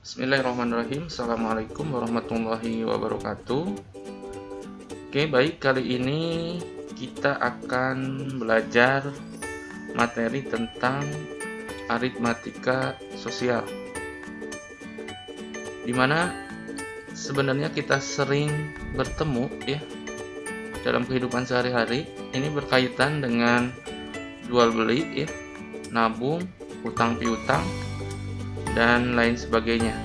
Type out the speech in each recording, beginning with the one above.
Bismillahirrahmanirrahim. Assalamualaikum warahmatullahi wabarakatuh. Oke, baik, kali ini kita akan belajar materi tentang aritmatika sosial, dimana sebenarnya kita sering bertemu ya dalam kehidupan sehari-hari. Ini berkaitan dengan jual beli ya, nabung, utang piutang, dan lain sebagainya.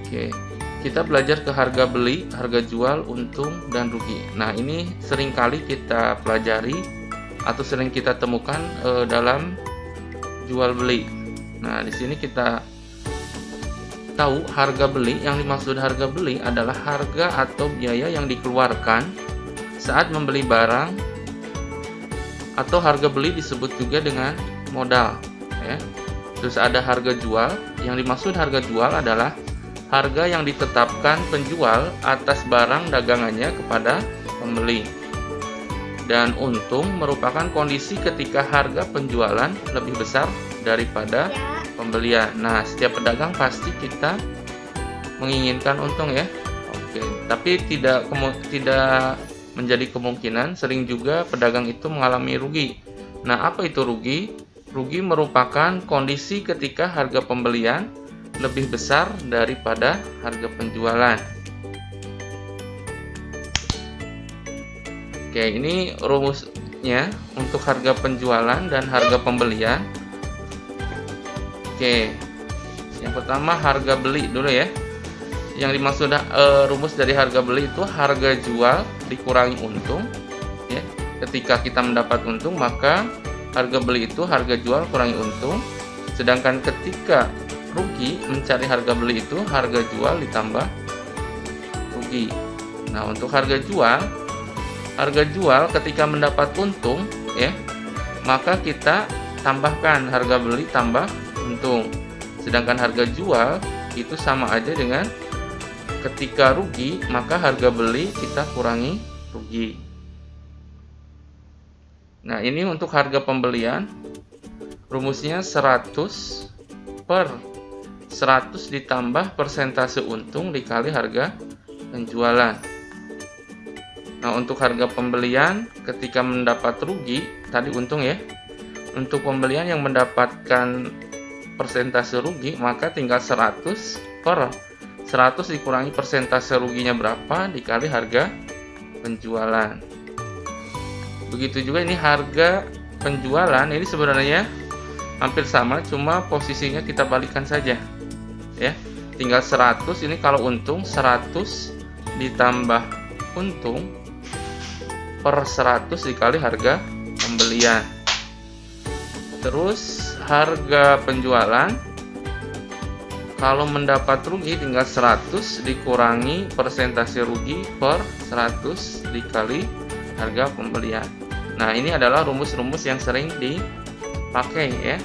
Oke, kita belajar ke harga beli, harga jual, untung, dan rugi. Nah, ini seringkali kita pelajari atau sering kita temukan dalam jual beli. Nah, di sini kita tahu harga beli. Yang dimaksud harga beli adalah harga atau biaya yang dikeluarkan saat membeli barang, atau harga beli disebut juga dengan modal ya. Terus ada harga jual. Yang dimaksud harga jual adalah harga yang ditetapkan penjual atas barang dagangannya kepada pembeli. Dan untung merupakan kondisi ketika harga penjualan lebih besar daripada pembelian. Nah, setiap pedagang pasti kita menginginkan untung ya. Oke, tapi tidak menjadi kemungkinan, sering juga pedagang itu mengalami rugi. Nah, apa itu rugi? Rugi merupakan kondisi ketika harga pembelian lebih besar daripada harga penjualan. Oke, ini rumusnya untuk harga penjualan dan harga pembelian. Oke, yang pertama harga beli dulu ya. Yang dimaksud rumus dari harga beli itu harga jual dikurangi untung ya. Ketika kita mendapat untung, maka harga beli itu harga jual kurangi untung. Sedangkan ketika rugi, mencari harga beli itu harga jual ditambah rugi. Nah, untuk harga jual ketika mendapat untung ya, maka kita tambahkan harga beli tambah untung. Sedangkan harga jual itu sama aja dengan ketika rugi, maka harga beli kita kurangi rugi. Nah, ini untuk harga pembelian. Rumusnya 100 per 100 ditambah persentase untung dikali harga penjualan. Nah, untuk harga pembelian ketika mendapat rugi, tadi untung ya. Untuk pembelian yang mendapatkan persentase rugi, maka tinggal 100 per 100 dikurangi persentase ruginya berapa dikali harga penjualan. Begitu juga ini harga penjualan, ini sebenarnya hampir sama, cuma posisinya kita balikkan saja ya. Tinggal 100, ini kalau untung 100 ditambah untung per 100 dikali harga pembelian. Terus harga penjualan, kalau mendapat rugi tinggal 100 dikurangi persentase rugi per 100 dikali harga pembelian. Nah, ini adalah rumus-rumus yang sering dipakai ya.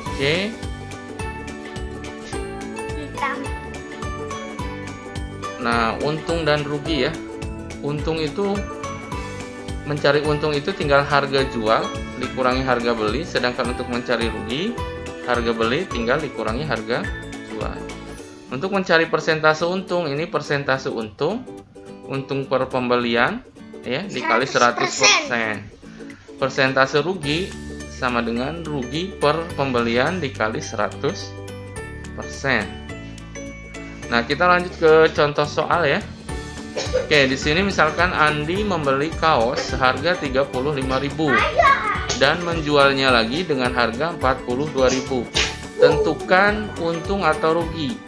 Oke. Nah, untung dan rugi ya. Mencari untung itu tinggal harga jual dikurangi harga beli, sedangkan untuk mencari rugi, harga beli tinggal dikurangi harga jual. Untuk mencari persentase untung, ini persentase untung per pembelian ya dikali 100%. Persentase rugi sama dengan rugi per pembelian dikali 100%. Nah, kita lanjut ke contoh soal ya. Oke, di sini misalkan Andi membeli kaos seharga 35.000 dan menjualnya lagi dengan harga 42.000. Tentukan untung atau rugi.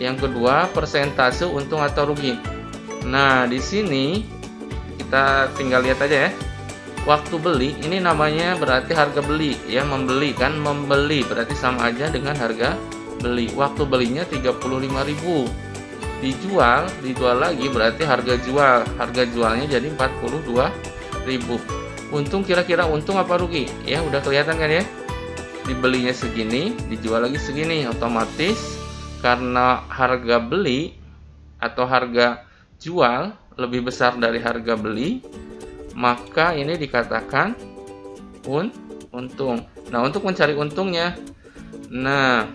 Yang kedua, persentase untung atau rugi. Nah, di sini kita tinggal lihat aja ya. Waktu beli ini namanya berarti harga beli ya, membeli kan, membeli berarti sama aja dengan harga beli. Waktu belinya 35.000. Dijual lagi berarti harga jual. Harga jualnya jadi 42.000. Untung, kira-kira untung apa rugi? Ya, udah kelihatan kan ya. Dibelinya segini, dijual lagi segini. Otomatis karena harga beli atau harga jual lebih besar dari harga beli, maka ini dikatakan untung. Nah, untuk mencari untungnya, Nah,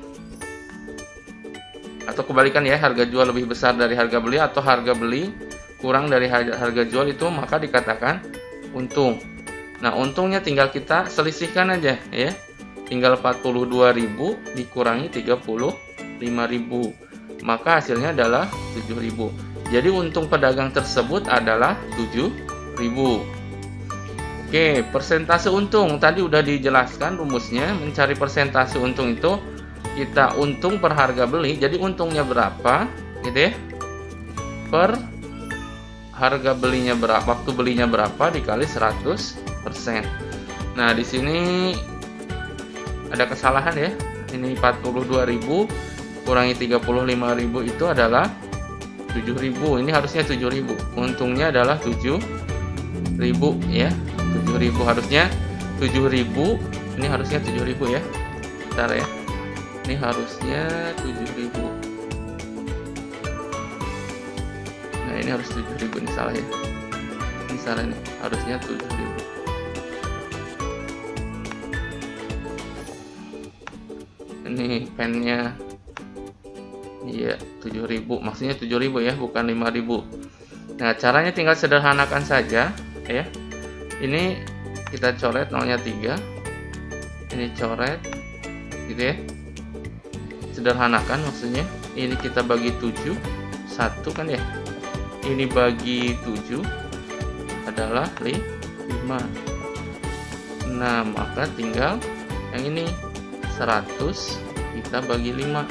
atau kebalikan ya, harga jual lebih besar dari harga beli atau harga beli kurang dari harga jual, itu maka dikatakan untung. Nah, untungnya tinggal kita selisihkan aja ya. Tinggal 42.000 dikurangi 35.000. Maka hasilnya adalah 7.000. Jadi untung pedagang tersebut adalah 7.000. Oke, persentase untung tadi udah dijelaskan rumusnya. Mencari persentase untung itu kita untung per harga beli. Jadi untungnya berapa gitu ya, per harga belinya berapa, waktu belinya berapa dikali 100%. Nah, di sini ada kesalahan ya. Ini 42.000 kurangi 35.000 itu adalah 7.000. Ini harusnya 7.000. Untungnya adalah 7.000 ya. 7.000 harusnya 7.000. Ini harusnya 7.000 ya. Bentar ya. Ini harusnya 7.000. Nah, ini harus 7.000, ini salah ya. Ini salah nih. Harusnya 7.000. Ini pennya, iya 7.000, maksudnya 7.000 ya, bukan 5.000. Nah, caranya tinggal sederhanakan saja ya. Ini kita coret 0-3, ini coret gitu ya, sederhanakan maksudnya. Ini kita bagi 7, 1 kan ya, ini bagi 7 adalah 5. Nah, maka tinggal yang ini 100 kita bagi 5,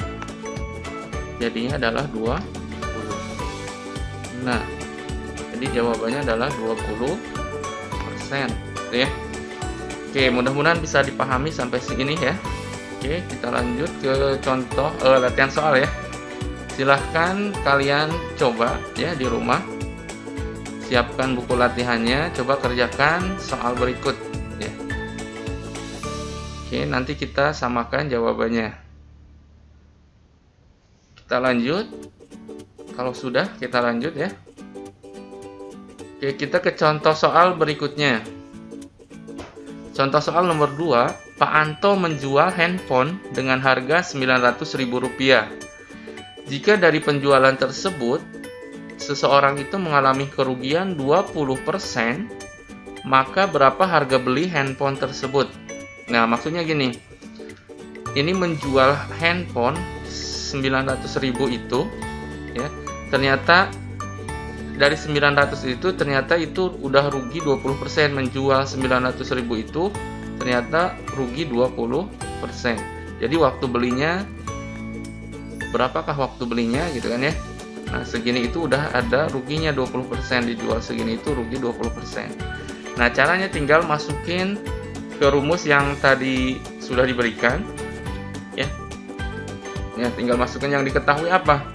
jadinya adalah 20. Nah, jadi jawabannya adalah 20% ya. Oke, mudah-mudahan bisa dipahami sampai sini ya. Oke, kita lanjut ke contoh latihan soal ya. Silahkan kalian coba ya di rumah, siapkan buku latihannya, coba kerjakan soal berikut ya. Oke, nanti kita samakan jawabannya. Kita lanjut. Kalau sudah, kita lanjut ya. Oke, kita ke contoh soal berikutnya. Contoh soal nomor 2, Pak Anto menjual handphone dengan harga Rp900.000. Jika dari penjualan tersebut, seseorang itu mengalami kerugian 20%, maka berapa harga beli handphone tersebut? Nah, maksudnya gini, ini menjual handphone 900.000 itu ya, ternyata dari 900 itu ternyata itu udah rugi 20%. Menjual 900.000 itu ternyata rugi 20%. Jadi waktu belinya, berapakah waktu belinya gitu kan ya. Nah, segini itu udah ada ruginya 20%, dijual segini itu rugi 20%. Nah, caranya tinggal masukin ke rumus yang tadi sudah diberikan ya. Ya, tinggal masukkan yang diketahui apa?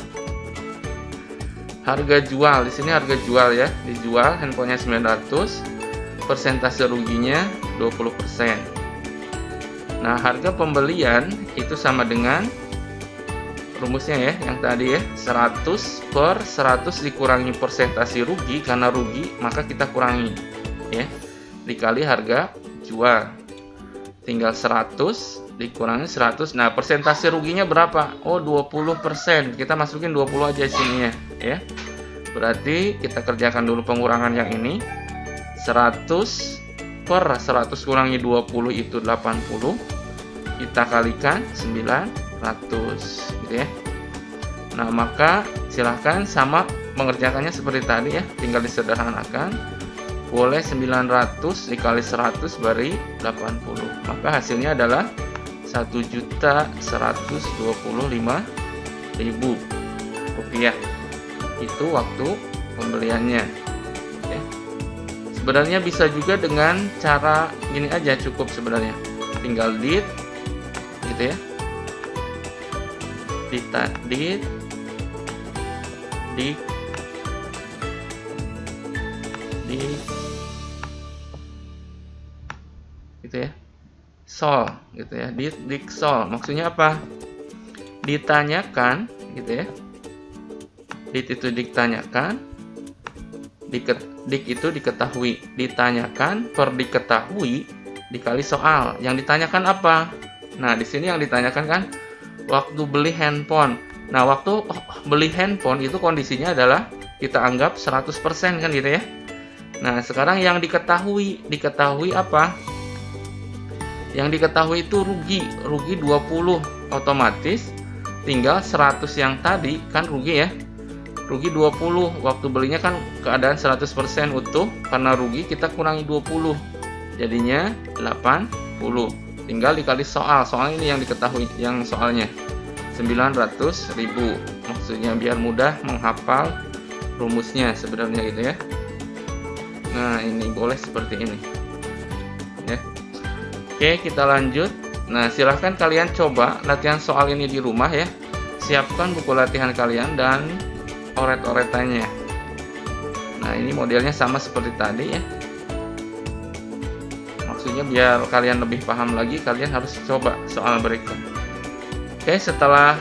Harga jual. Di sini harga jual ya, dijual handphonenya 900, persentase ruginya 20%. Nah, harga pembelian itu sama dengan rumusnya ya, yang tadi ya, 100 per 100 dikurangi persentase rugi, karena rugi maka kita kurangi ya, dikali harga jual. Tinggal 100 dikurangi 100. Nah, persentase ruginya berapa? Oh, 20%. Kita masukin 20 aja sininya ya. Berarti kita kerjakan dulu pengurangan yang ini. 100 per 100 kurangi 20 itu 80. Kita kalikan 900 gitu ya. Nah, maka silahkan sama mengerjakannya seperti tadi ya, tinggal disederhanakan. Boleh 900 dikali 100 beri 80. Maka hasilnya adalah 1.125.000 rupiah. Itu waktu pembeliannya ya. Sebenarnya bisa juga dengan cara gini aja cukup sebenarnya. Tinggal dit gitu ya. Dit gitu ya, sol gitu ya, dik sol. Maksudnya apa? Ditanyakan gitu ya, dit itu ditanyakan, dik itu diketahui, ditanyakan per diketahui dikali soal. Yang ditanyakan apa? Nah, di sini yang ditanyakan kan waktu beli handphone. Nah, waktu beli handphone itu kondisinya adalah kita anggap 100% kan gitu ya. Nah, sekarang yang diketahui apa? Yang diketahui itu rugi 20, otomatis tinggal 100 yang tadi kan rugi ya. Rugi 20, waktu belinya kan keadaan 100% utuh, karena rugi kita kurangi 20. Jadinya 80. Tinggal dikali soal ini yang diketahui, yang soalnya 900.000. Maksudnya biar mudah menghafal rumusnya sebenarnya gitu ya. Nah, ini boleh seperti ini ya. Oke, kita lanjut. Nah, silahkan kalian coba latihan soal ini di rumah ya. Siapkan buku latihan kalian dan oret-oretannya. Nah, ini modelnya sama seperti tadi ya. Maksudnya biar kalian lebih paham lagi, kalian harus coba soal berikut. Oke, setelah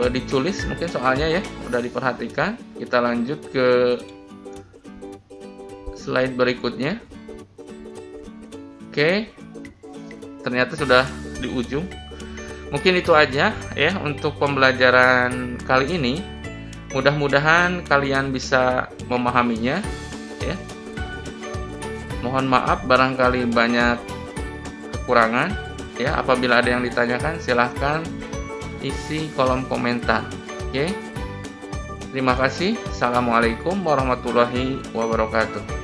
diculis mungkin soalnya ya udah diperhatikan, kita lanjut ke slide berikutnya. Oke, ternyata sudah di ujung. Mungkin itu aja ya untuk pembelajaran kali ini. Mudah-mudahan kalian bisa memahaminya ya. Mohon maaf barangkali banyak kekurangan ya. Apabila ada yang ditanyakan silahkan isi kolom komentar. Oke. Terima kasih. Assalamualaikum warahmatullahi wabarakatuh.